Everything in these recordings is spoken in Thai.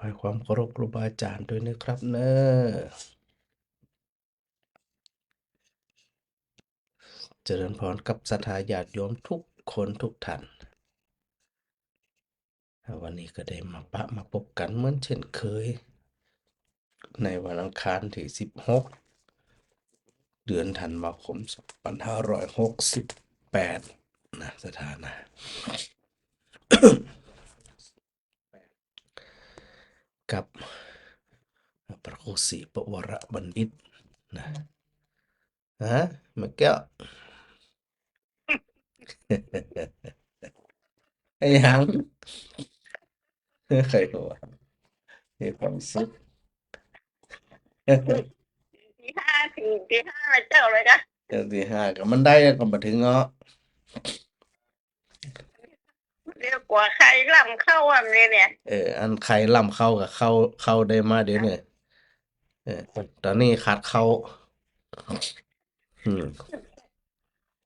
ให้ความเคารพครูบาอาจารย์ด้วยนะครับเนอะเจริญพรกับศรัทธาญาติโยมทุกคนทุกท่านวันนี้ก็ได้มาพบกันเหมือนเช่นเคย ในวันอังคารที่16เดือนธันวาคม2568นะสถานะกับพระครูศรีปวรบัณฑิตนะฮะเมื่อกี้ไอ้ยังใครหัวมีความสุขตีห้าเจ้าเลยนะเดือนที่ห้าก็มันได้ก็มาถึงเนาะเรียกกว่าใครล่ำเข้าอ่ะเนี่ยอันใครล่ำเข้ากับเข้าได้มาเดี๋ยวนี้ตอนนี้ขาดเข้าอืม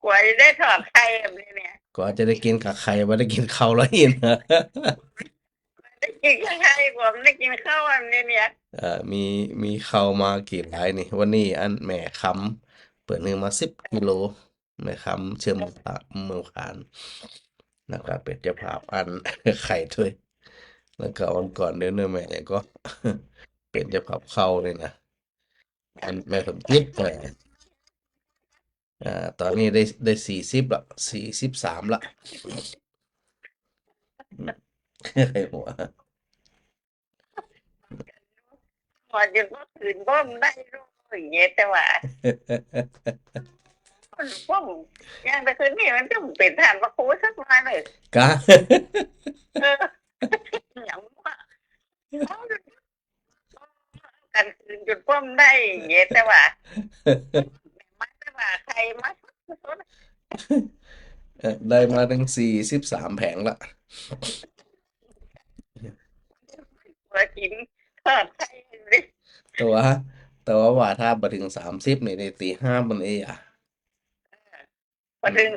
กว่าจะได้ถอดใครแบบนี้เนี่ยก็อาจจะได้กินกับไข่ไม่ได้กินข้าวแล้วอิน ได้กินใครกว่าไม่ได้กินข้าวอ่ะเนี่ยมีข้าวมากี่หลายนี่วันนี้อันแม่คำเปิดหนึ่งมา10 กิโลแม่คำเชื่อมเมืองผานนะครับเป็นเจ้าภาพอัน ไข่ถ้วยแล้วก็วันก่อนเดือนนึงแม่ก็ เป็นเจ้าภาพข้าวเลยนะอันแม่สมคิดตอนนี้ได้40ละ43ละไข่หัว พอจะก็ขืนบ้อมได้รู้อย่างเงี้ยแต่ว่าบ้อมยังแต่คืนนี้มันจะเป็นฐานพระครูสักมาเลย กะ อย่างว่ากันคืนจนบ้อมได้อย่างเงี้ยแต่ว่ามันแต่ว่าใครมา ได้มาทั้ง43แผงละมากินทอดไข่เลย แต่ว่าว่าถ้ามาถึง30นี่ได้ตี 5มันเองพอถึง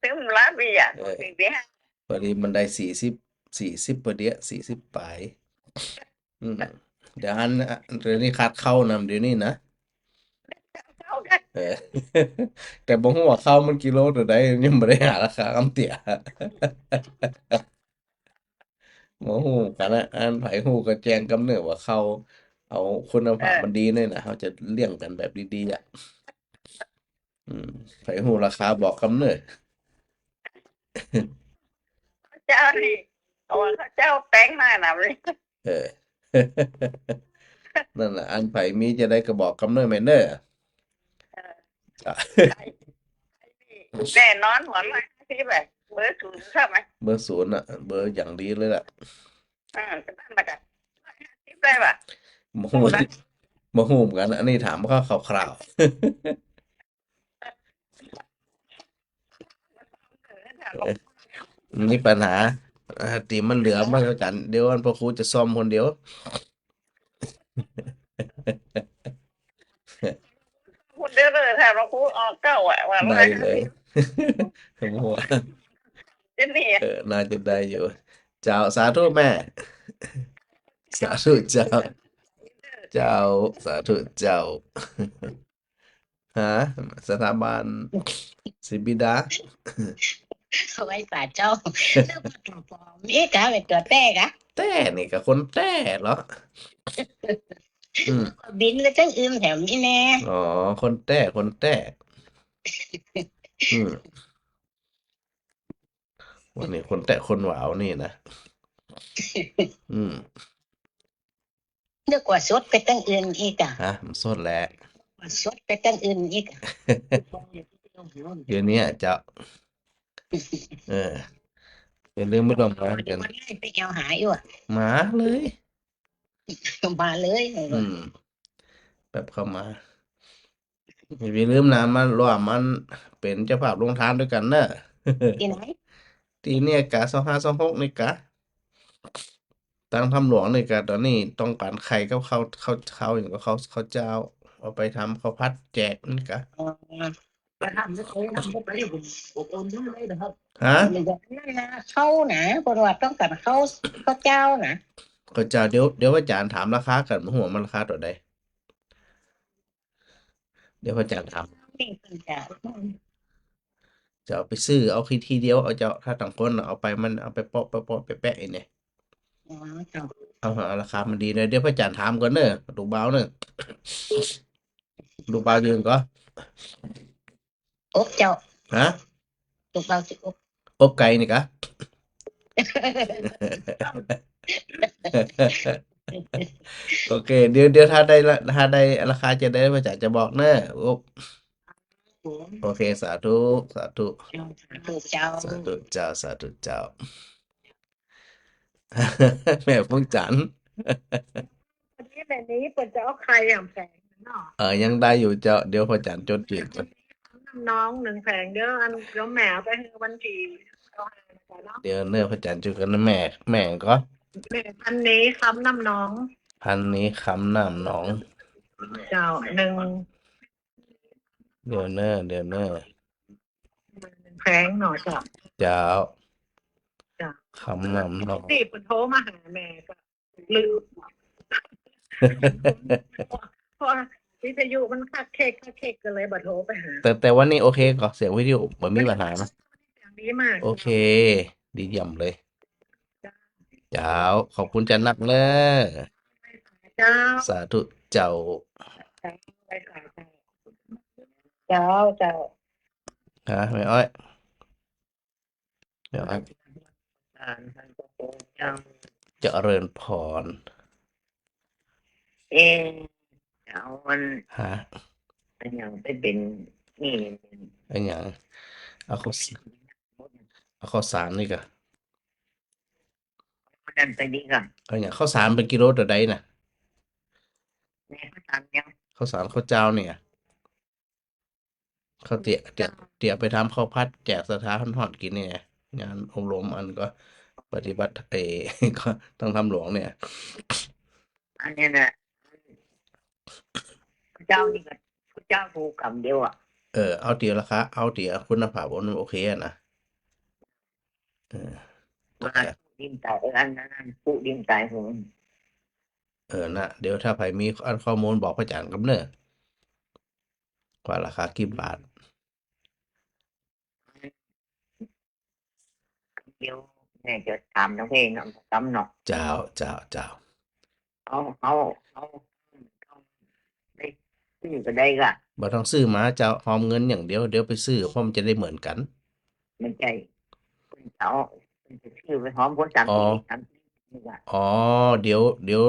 ถึงร้านเบียร์ถึงที่ห้าพอดีมันได้40พอดี40ปลายเดี๋ยวเดี๋ยวนี้ขาดเข้านำเดี๋ยวนี้นะ เข้ากัน เออ แต่บ่ฮู้ว่าข้าวมันกิโลเท่าใดยังบ่ได้หาราคาคำเตี้ย บ่ฮู้กันนะอันไผฮู้ก็แจ้งกำเนิดว่าเขาเอาคุณภาพมันดีเลยนะเขาจะเลี้ยงกันแบบดีๆอ่ะไผฮู้ราคาบอกกำเนิด เจ้านี่โอ้เจ้าแป้งหน้าหนาวเลย เออ นั่นแหละอันไผมีจะได้กระบอกกำเนิดแม่นเด้อจ้ะ แน่นอนหัวมันที่แบบเบอร์ศูนย์ใช่ไหม เบอร์ศูนย์อ่ะเบอร์อย่างดีเลยล่ะ ก็ได้มาจากที่ได้ป่ะบ่ฮู้บ่ฮู้เหมือนกันอันนี้ถามเขาคร่าวๆมีปัญหาที่มันเหลือมาแล้วกันเดี๋ยวอันพ่อครูจะซ่อมคนเดียว พูดเด้อเลยถ้าเราพูดออกเก้าอ่ะว่า ได้เลยผมว่า จะนี่ น่าจะได้อยู่เจ้าสาธุแม่ สาธุเจ้า เจ้าสาธุเจ้า ฮะสถาบันศิบิดา ไว้ป่าเจ้าเรื่องตัวปลอมนี่กะเป็นตัวแต้กะ แต่นี่กับคนแต่เหรอบินแล้วจังอื่นแถมนี่แน่ อ๋อคนแต่วันนี้คนแต่คนหวาวนี่นะเนื้อกว่าสดไปตั้งอื่นอีกอ่ะ ฮะมันสดแหละ สดไปตั้งอื่นอีก เดี๋ยวนี้จะเป็นเรื่องไม่ต้องมากัน ไปเอาหาอยู่อ่ะ มาเลย มาเลย แบบเข้ามาอย่าลืมนะมันร่วมมันเป็นเจ้าภาพโรงทานด้วยกันเนอะ ที่ไหน ทีเนี่ยกะ2526นี่กะตั้งทำหลวงนี่กะตอนนี้ต้องการไข่กับเขาอย่างก็เขาเจ้าเอาไปทำข้าวผัดแจกนี่กะ มาทำไม่เคยทำไม่ไปผมโอนทั้งเลยนะครับ ฮะ อย่างนั้นนะเข้านะบริวารต้องการเข้าเจ้านะ ก็เจ้าเดี๋ยวอาจารย์ถามราคากันหัวมันราคาตัวใดเดี๋ยวอาจารย์ถาม นี่คือจะ จะเอาไปซื้อเอาทีเดียวเอาเจ้าถ้าต่างคนเอาไปมันเอาไปเปาะไปแปะไอ้เนี่ย อ๋อเจ้า เอาราคามันดีเลยเดี๋ยวพระอาจารย์ถามก่อนเนอะลูกเบาเนอะลูกเบายืนก็ อบเจ้า ฮะ ตุกเราสิอบ อบไก่นี่กะ โอเคเดี๋ยวถ้าได้ราคาจะได้พระอาจารย์จะบอกเนอะอบโอเคสาธุสาธุ ถูกเจ้า สาธุเจ้าสาธุเจ้า แม่พงจันทร์ วันนี้แบบนี้เปิดจะเอาไข่อย่างแพงเนาะ ยังได้อยู่เจ้าเดี๋ยวพระอาจารย์จดจืดก่อน น้อง1 แผงเด้ออันเดี๋ยวแมวไปให้วันที่เอาให้นะเนาะ เดี๋ยวเนอะพระอาจารย์จุดกันนะแม่ก็ แม่พันนี้ค้ำน้ำน้อง พันนี้คำน้ำหนอง เจ้า1 เดี๋ยวเนอะ แผงหน่อยจ้ะ เจ้า จ้ะ คำน้ำหนอง นี่เพิ่นโทรมาหาแม่ก็ลืมเพราะวิทยุมันคักเค้กก็เลยบ่โทรไปหา แต่วันนี้โอเคก็เสียงวิดีโอบ่มีปัญหานะ อย่างนี้มาก โอเค ดีเยี่ยมเลยเจ้าขอบคุณจันนักเลย เจ้า สาธุเจ้า ไปขายเจ้าเจ้า ฮะแม่อ้อยแม่อ้อย เจ้า เจริญพร เอามัน ฮะ เป็นอย่างไปเป็นนี่ ไอ้หยังเอาข้าวสารนี่กะ นั่นไปดีก่อน เอาหยังข้าวสารเป็นกิโลต่อใดน่ะ แม่ก็ทำยัง ข้าวสารข้าวเจ้าเนี่ยข้าวเตี๋ยไปทำข้าวพัดแจกสถานหอดกินเนี่ยงานอบรมอันก็ปฏิบัติก็ต้องทำหลวงเนี่ย อันนี้นะเจ้านี่ก็เจ้าถูกกรรมเดียวอ่ะ เอาเตี๋ยราคาเอาเตี๋ยคุณภาพมันโอเคอะนะแต่ มาดินตายอันนั้นผู้ดินตายผม นะเดี๋ยวถ้าใครมีอันข้อมูลบอกพระอาจารย์กับเนอะว่าราคากี่บาท เดียวแม่จะทำน้องเพลงน้องกำหนอก เจ้า เอาได้ซื้อก็ได้ก็ บ่ต้องซื้อมาเจ้าหอมเงินอย่างเดียวเดี๋ยวไปซื้อเพราะมันจะได้เหมือนกัน มันใจคุณเจ้าคุณจะชื่อไปหอมพ้นจันทร์ทำนี่ก็ อ๋อเดี๋ยว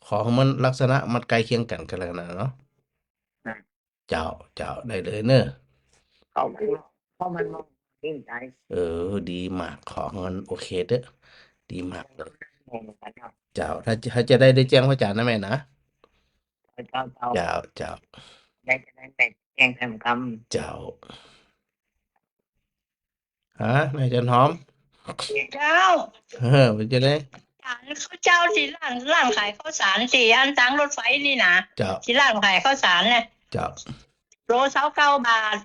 ของมันลักษณะมันใกล้เคียงกันกันแล้วนะเนาะเจ้าได้เลยเนอะ เขามันมองดินตาย ดีมากของมันโอเคเด้อดีมากเลย แม่กันเนาะ เจ้าถ้าจะได้แจ้งพระอาจารย์นะแม่นะ เจ้า เจ้า ได้จะได้แม่แกงทำค เจ้าฮะแม่จันหอม เจ้า มันจะได้ เขาเจ้าที่ร้านขายข้าวสารที่อันตังรถไฟนี่นะ เจ้า ที่ร้านขายข้าวสารเนี่ย เจ้า โล29 บาท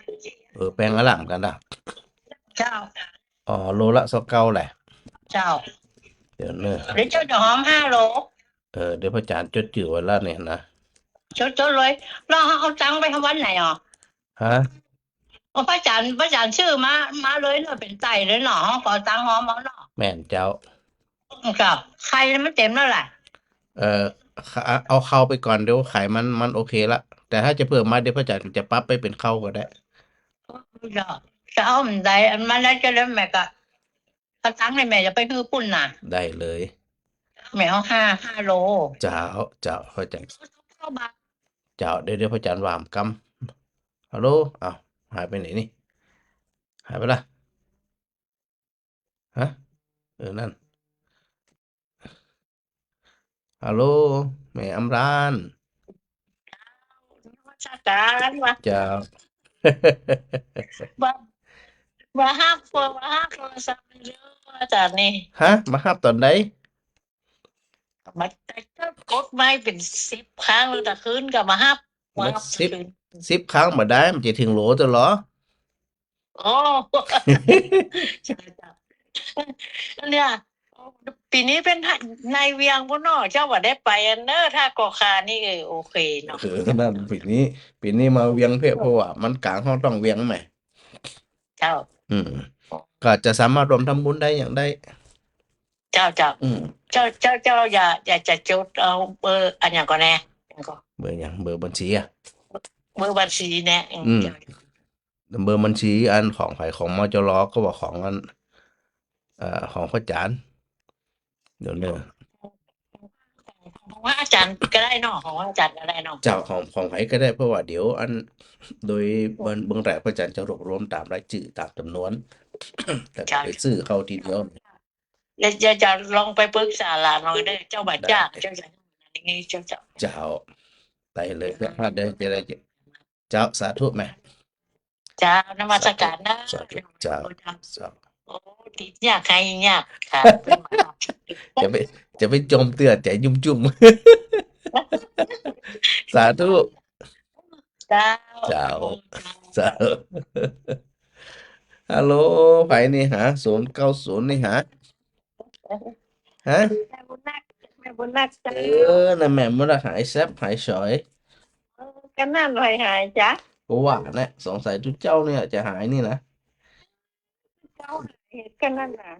แปลงละหลามกันนะ เจ้า อ๋อโลละ29แหละ เจ้า เดี๋ยวเนอะ หรือเจ้าจะหอม5 โล เดี๋ยวพระอาจารย์จดจื่อไว้แล้วเนี่ยนะ จดเลยเราเอาตังค์ไปทำวันไหนอ่ะ ฮะ พระอาจารย์ชื่อมาเลยเนาะเป็นไตเลยเนาะขอตังค์หอมเอาเนาะ แม่นเจ้า ครับใครมันเต็มแล้วแหละ เอาเข้าไปก่อนเดี๋ยวขายมันโอเคละแต่ถ้าจะเพิ่มมาเดี๋ยวพระอาจารย์จะปรับไปเป็นเข้าก็ได้ จะเอามันได้อันมันแล้วจะเล่นแม่ก็เอาตังค์ให้แม่จะไปฮื้อปุ่นน่ะ ได้เลย แม่เอา5 โล เจ้าพระอาจารย์ 9 บาท เจ้าเดี๋ยวพระอาจารย์วามกำฮัลโหลอ้าวหายไปไหนนี่หายไปละฮะนั่นฮัลโหลแม่อำราน ชาการว่า เจ้า ว่าห้าโทรศัพท์เยอะอาจารย์นี่ ฮะมาฮับตอนไหน มันก็กดไม่เป็น10 ครั้งแล้วแต่คืนก็มาฮับ มัน10 ครั้งมาได้มันจะถึงโหลตัวเหรอ โอ้ ใช่จ้ะเนี่ย ปีนี้เป็นนายเวียงพุ่นเนาะเจ้าว่าได้ไปอันเนอะถ้าก่อคานี่โอเคเนาะ นั่นปีนี้มาเวียงเพราะว่ามันกลางห้องต้องเวียงไหม เจ้า อืมก็จะสามารถรวมทำบุญได้อย่างได้ เจ้าเจ้า อืม เจ้าอย่าจะจดเอาเบอร์อันอย่างก่อนแน่อันก่อน เบอร์อย่างเบอร์บัญชีอ่ะ เบอร์บัญชีแน่ อืม เจ้า เบอร์บัญชีอันของไผของมจรก็บอกของอันของพระอาจารย์เดี๋ยวเนอะ ของว่าอาจารย์ก็ได้เนาะของว่าอาจารย์ก็ได้เนาะ เจ้าของไผก็ได้เพราะว่าเดี๋ยวอันโดยเบื้องแรกพระอาจารย์จะรวบรวมตามรายชื่อตามจำนวน แต่ก็ไปซื้อเข้าทีเดียว แล้วจะลองไปปรึกษาหลานหน่อยได้เจ้าบ่าจ้างเจ้าจะอย่างนี้เจ้า เจ้าไปเลยก็พลาดได้จะได้เจ้าสาธุไหม เจ้านมัสการนะ สาธุเจ้า โอ้ติดยากใครยากค่ะ จะไปโจมเตือนใจยุ่มจุ่ม สาธุ เจ้า เจ้า สาธุฮัลโหลไผนี่หา090นี่หาฮะ แม่บุญนักจ้ะ น่ะแม่มันละหายแซบหายฉอย กันนั่นหายจ้ะ กูว่านะสงสัยทุกเจ้าเนี่ยจะหายนี่นะ เจ้าเหตุกันนั่นน่ะ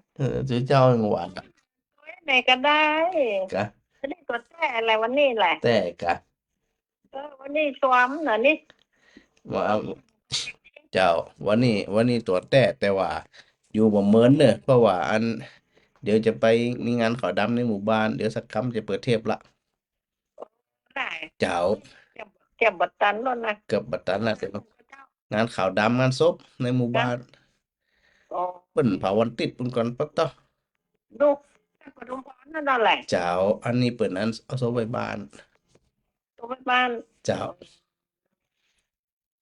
ทุกเจ้ายังหวานอะ ไหนก็ได้ กะ จะได้กดแต่อะไรวันนี้แหละ แต่กะ วันนี้ซ้อมเหรอนี่ ว่าเจ้าวันนี้ตัวแต่ว่าอยู่บ่เหมือนเนอะเพราะว่าอัน เดี๋ยวจะไปมีงานขาวดำในหมู่บ้าน เดี๋ยวสักคำจะเปิดเทปละ ได้ เจ้า เก็บบัตรตันแล้วนะ เกือบบัดตันละเดี๋ยวงานขาวดำงานศพในหมู่บ้าน โอ้ เปิ้นเผาวันติดเปิ้นก่อนปั๊บต่อ ดูปฐมพรนั่นแหละ เจ้า อันนี้เปิ้นอันเอาศพไว้บ้าน ตัวบ้าน เจ้า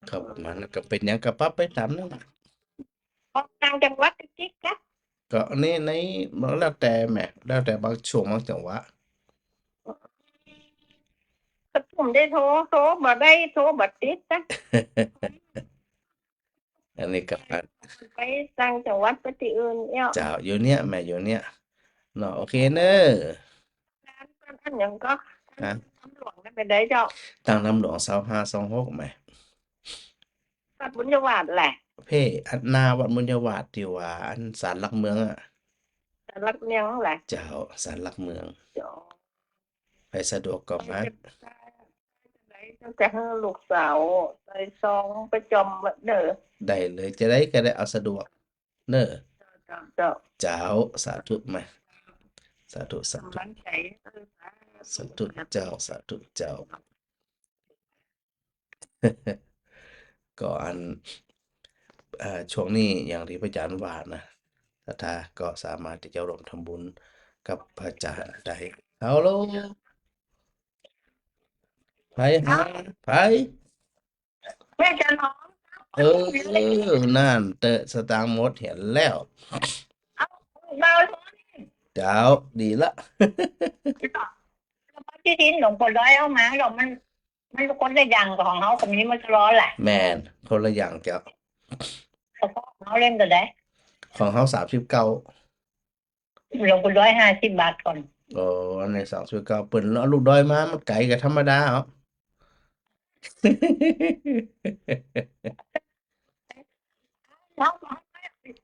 ก็ประมาณนั้นก็เป็นหยังก็ปรับไปตามนั้นล่ะ ออกทางจังหวัดจิ๊กจ้ะ ก็อันนี้ในแล้วแต่แหมแล้วแต่บางช่วงบางจังหวะ ก็ผมได้โทรบ่ได้โทรบ่ติดจ้ะ อันนี้ก็อัน ไปต่างจังหวัดไปที่อื่นเนี่ย เจ้าอยู่เนี่ยแม่อยู่เนี่ยเนาะโอเคเนอะ อันอย่างก็ ฮะ ตำรวจได้ไปได้เจ้า ตั้งน้ำหลวง2526แหม ตัดบุญญาวาสแหละ เพ่อันหน้าวัดมุญยวาทที่ว่าอันศาลหลักเมืองอ่ะ แต่รักเนียงแหละ เจ้าศาลหลักเมือง เจ้า ไปสะดวกก็มา จะให้ลูกสาวไปซองไปจอมเด้อ ได้เลยจะได้ก็ได้เอาสะดวกเนอะ เจ้า เจ้าสาธุไหมสาธุสาธุ มันใจ สาธุเจ้าสาธุเจ้า ก็อันช่วงนี้อย่างที่พระอาจารย์ว่านะศรัทธาก็สามารถที่จะร่วมทำบุญกับพระอาจารย์ได้เอาโลไปหาไป แม่จะน้อง นั่นเตอะสตางค์หมดเห็นแล้ว เบา เจ้าดีละ ที่ดินหลวงปู่ร้อยเอามาหรอกมันคนละอย่างกับของเขาตรงนี้มันจะร้อนแหละ แมนคนละอย่างเจ้า แต่พวกเขาเล่นกันได้ ของเขา39 หลวงปู่ร้อย50 บาทก่อน โอ้อันใน39เปิ้นเอาลูกดอยมามันไกลกับธรรมดาเหรอ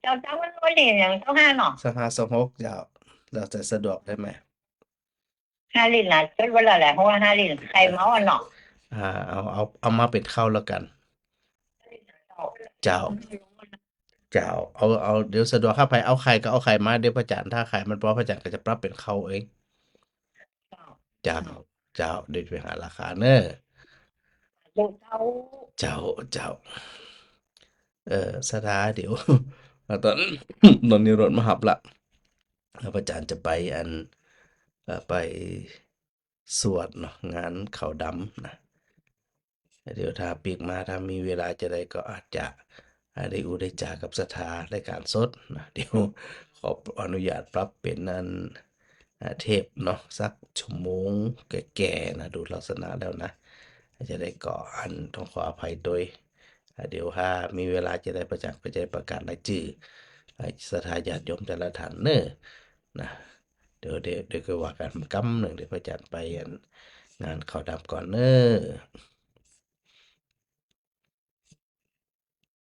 เจ้ามันร้อยเหรียญอย่างเจ้า5เนาะ 2526เจ้าเราจะสะดวกได้ไหม 5 เหรียญนะจดไว้แล้วแหละเพราะว่า5 เหรียญใครเมาอ่ะเนาะ เอามาเป็นข้าวแล้วกัน เจ้า เอาเดี๋ยวสะดวกถ้าไปเอาไข่ก็เอาไข่มาเดี๋ยวพระอาจารย์ถ้าไข่มันพอพระอาจารย์ก็จะปรับเป็นข้าวเองเจ้าเดี๋ยวไปหาราคาเนอะ เจ้า เจ้าสถาเดี๋ยว ตอนนี้รถมาหับละแล้วพระอาจารย์จะไปไปสวดเนาะงานเขาดำนะเดี๋ยวถ้าปีกมาถ้ามีเวลาจะได้ก็อาจจะได้ได้จากับสถารายการสดนะเดี๋ยวขออนุญาตปรับเป็นนั้นเทปเนาะสักชั่วโมงแก่ๆนะดูลักษณะแล้วนะจะได้ก่ออันต้องขออภัยโดยเดี๋ยวถ้ามีเวลาจะได้ประกาศรายชื่อสถาญาติโยมแต่ละท่านเนอะนะ เดี๋ยวก็ว่ากันกำหนึ่งเดี๋ยวพระอาจารย์ไปงานเขาดำก่อนเนอ